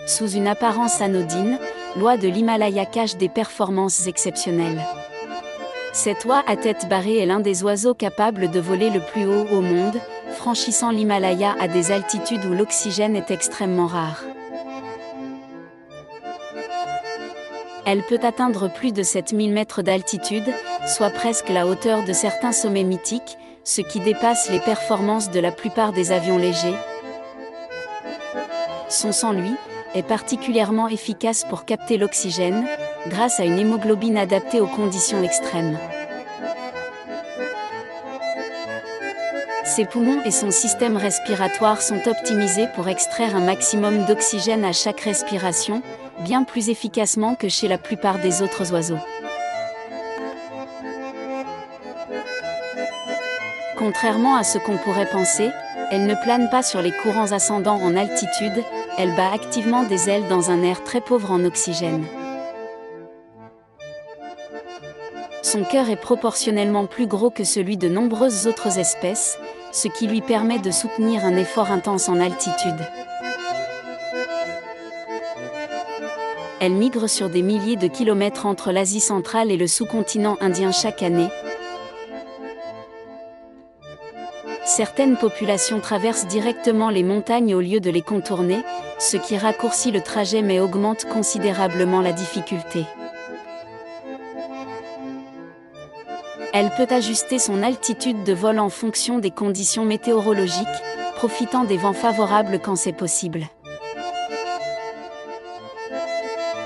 Sous une apparence anodine, l'oie de l'Himalaya cache des performances exceptionnelles. Cette oie à tête barrée est l'un des oiseaux capables de voler le plus haut au monde, franchissant l'Himalaya à des altitudes où l'oxygène est extrêmement rare. Elle peut atteindre plus de 7000 mètres d'altitude, soit presque la hauteur de certains sommets mythiques, ce qui dépasse les performances de la plupart des avions légers. Son sang, lui, est particulièrement efficace pour capter l'oxygène, grâce à une hémoglobine adaptée aux conditions extrêmes. Ses poumons et son système respiratoire sont optimisés pour extraire un maximum d'oxygène à chaque respiration, bien plus efficacement que chez la plupart des autres oiseaux. Contrairement à ce qu'on pourrait penser, elle ne plane pas sur les courants ascendants en altitude, elle bat activement des ailes dans un air très pauvre en oxygène. Son cœur est proportionnellement plus gros que celui de nombreuses autres espèces, ce qui lui permet de soutenir un effort intense en altitude. Elle migre sur des milliers de kilomètres entre l'Asie centrale et le sous-continent indien chaque année. Certaines populations traversent directement les montagnes au lieu de les contourner, ce qui raccourcit le trajet mais augmente considérablement la difficulté. Elle peut ajuster son altitude de vol en fonction des conditions météorologiques, profitant des vents favorables quand c'est possible.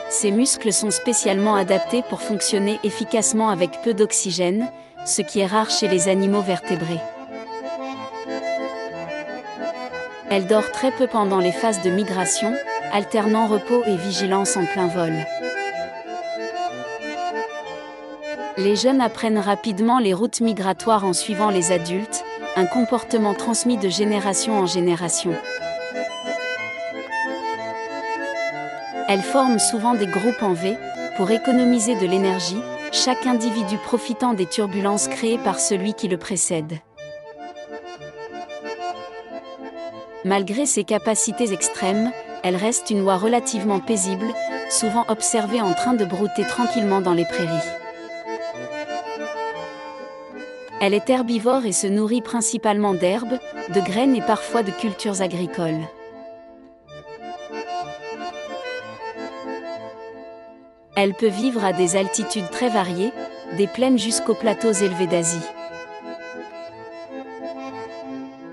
Ses muscles sont spécialement adaptés pour fonctionner efficacement avec peu d'oxygène, ce qui est rare chez les animaux vertébrés. Elle dort très peu pendant les phases de migration, alternant repos et vigilance en plein vol. Les jeunes apprennent rapidement les routes migratoires en suivant les adultes, un comportement transmis de génération en génération. Elles forment souvent des groupes en V, pour économiser de l'énergie, chaque individu profitant des turbulences créées par celui qui le précède. Malgré ses capacités extrêmes, elle reste une oie relativement paisible, souvent observée en train de brouter tranquillement dans les prairies. Elle est herbivore et se nourrit principalement d'herbes, de graines et parfois de cultures agricoles. Elle peut vivre à des altitudes très variées, des plaines jusqu'aux plateaux élevés d'Asie.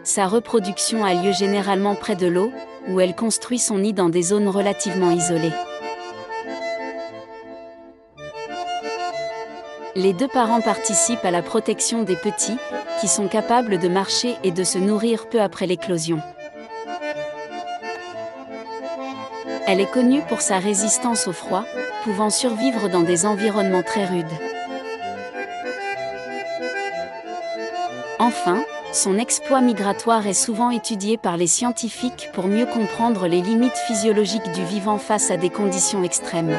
Sa reproduction a lieu généralement près de l'eau, où elle construit son nid dans des zones relativement isolées. Les deux parents participent à la protection des petits, qui sont capables de marcher et de se nourrir peu après l'éclosion. Elle est connue pour sa résistance au froid, pouvant survivre dans des environnements très rudes. Enfin, son exploit migratoire est souvent étudié par les scientifiques pour mieux comprendre les limites physiologiques du vivant face à des conditions extrêmes.